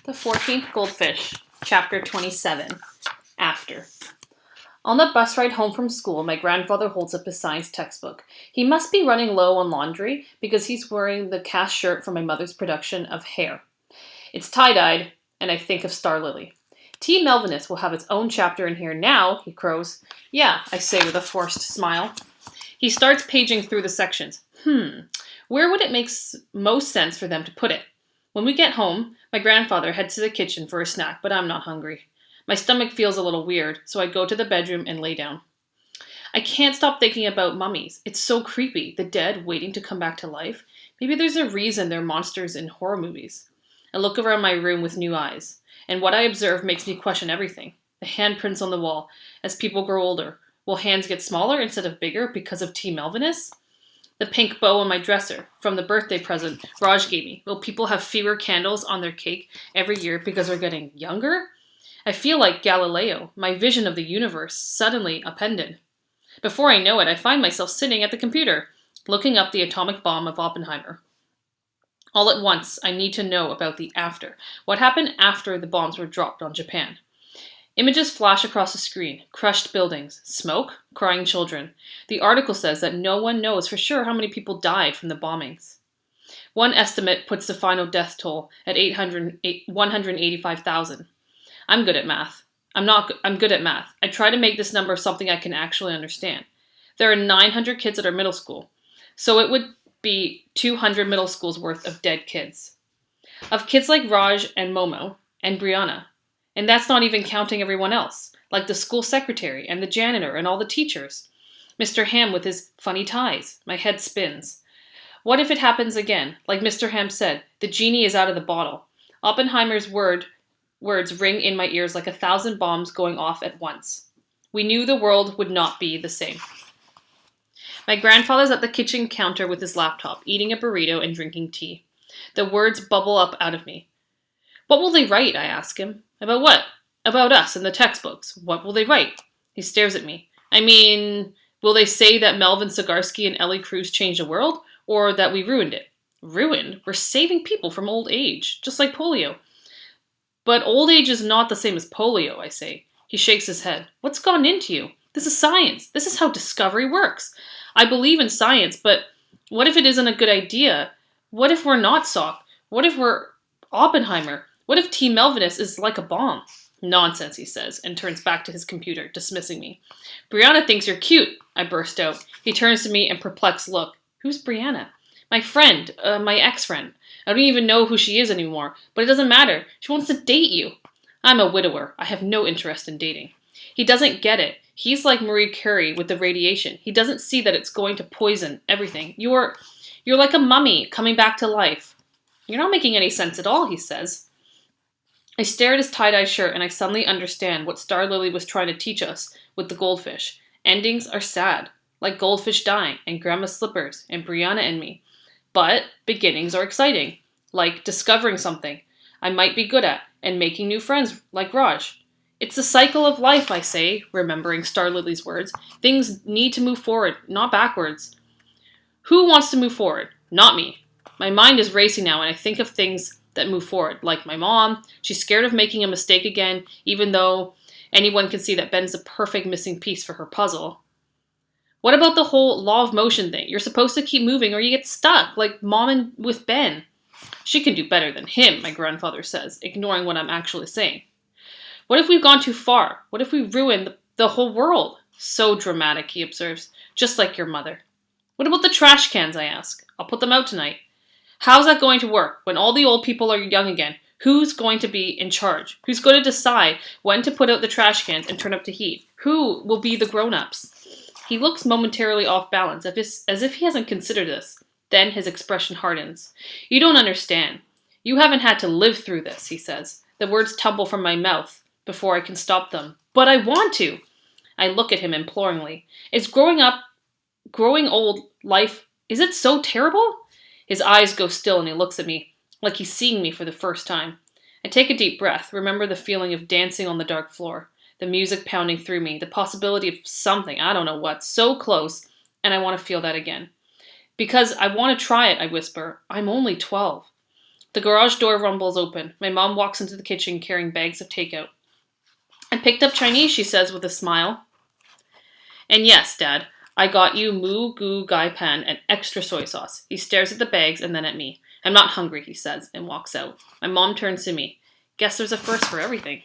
The 14th Goldfish, Chapter 27, After. On the bus ride home from school, my grandfather holds up his science textbook. He must be running low on laundry because he's wearing the cast shirt from my mother's production of Hair. It's tie-dyed, and I think of Star Lily. T. Melvinus will have its own chapter in here now, he crows. Yeah, I say with a forced smile. He starts paging through the sections. Where would it make most sense for them to put it? When we get home, my grandfather heads to the kitchen for a snack, but I'm not hungry. My stomach feels a little weird, so I go to the bedroom and lay down. I can't stop thinking about mummies. It's so creepy, the dead waiting to come back to life. Maybe there's a reason they're monsters in horror movies. I look around my room with new eyes, and what I observe makes me question everything. The handprints on the wall. As people grow older, will hands get smaller instead of bigger because of T. Melvinus? The pink bow on my dresser, from the birthday present Raj gave me. Will people have fewer candles on their cake every year because they're getting younger? I feel like Galileo, my vision of the universe suddenly upended. Before I know it, I find myself sitting at the computer, looking up the atomic bomb of Oppenheimer. All at once, I need to know about the after. What happened after the bombs were dropped on Japan? Images flash across the screen. Crushed buildings. Smoke. Crying children. The article says that no one knows for sure how many people died from the bombings. One estimate puts the final death toll at 185,000. I'm good at math. I'm good at math. I try to make this number something I can actually understand. There are 900 kids at our middle school, so it would be 200 middle schools worth of dead kids. Of kids like Raj and Momo and Brianna. And that's not even counting everyone else, like the school secretary and the janitor and all the teachers. Mr. Ham with his funny ties. My head spins. What if it happens again? Like Mr. Ham said, the genie is out of the bottle. Oppenheimer's words ring in my ears like 1,000 bombs going off at once. We knew the world would not be the same. My grandfather's at the kitchen counter with his laptop, eating a burrito and drinking tea. The words bubble up out of me. What will they write? I ask him. About what? About us in the textbooks. What will they write? He stares at me. I mean, will they say that Melvin Sigarsky and Ellie Cruz changed the world? Or that we ruined it? Ruined? We're saving people from old age, just like polio. But old age is not the same as polio, I say. He shakes his head. What's gone into you? This is science. This is how discovery works. I believe in science, but what if it isn't a good idea? What if we're not Salk? What if we're Oppenheimer? What if T. Melvinus is like a bomb? Nonsense, he says, and turns back to his computer, dismissing me. Brianna thinks you're cute, I burst out. He turns to me in perplexed look. Who's Brianna? My friend, my ex-friend. I don't even know who she is anymore, but it doesn't matter. She wants to date you. I'm a widower. I have no interest in dating. He doesn't get it. He's like Marie Curie with the radiation. He doesn't see that it's going to poison everything. You're like a mummy coming back to life. You're not making any sense at all, he says. I stare at his tie-dye shirt and I suddenly understand what Star Lily was trying to teach us with the goldfish. Endings are sad, like Goldfish dying and Grandma's slippers and Brianna and me. But beginnings are exciting, like discovering something I might be good at and making new friends like Raj. It's the cycle of life, I say, remembering Star Lily's words. Things need to move forward, not backwards. Who wants to move forward? Not me. My mind is racing now and I think of things that move forward, like my mom. She's scared of making a mistake again, even though anyone can see that Ben's the perfect missing piece for her puzzle. What about the whole law of motion thing? You're supposed to keep moving or you get stuck, like Mom with Ben. She can do better than him, my grandfather says, ignoring what I'm actually saying. What if we've gone too far? What if we ruined the whole world? So dramatic, he observes, just like your mother. What about the trash cans, I ask. I'll put them out tonight. How's that going to work? When all the old people are young again, who's going to be in charge? Who's going to decide when to put out the trash cans and turn up the heat? Who will be the grown-ups? He looks momentarily off balance, as if he hasn't considered this. Then his expression hardens. You don't understand. You haven't had to live through this, he says. The words tumble from my mouth before I can stop them. But I want to! I look at him imploringly. Is growing old life, is it so terrible? His eyes go still and he looks at me, like he's seeing me for the first time. I take a deep breath, remember the feeling of dancing on the dark floor, the music pounding through me, the possibility of something, I don't know what, so close, and I want to feel that again. Because I want to try it, I whisper. I'm only 12. The garage door rumbles open. My mom walks into the kitchen carrying bags of takeout. I picked up Chinese, she says with a smile. And yes, Dad, I got you moo goo gai pan and extra soy sauce. He stares at the bags and then at me. I'm not hungry, he says, and walks out. My mom turns to me. Guess there's a first for everything.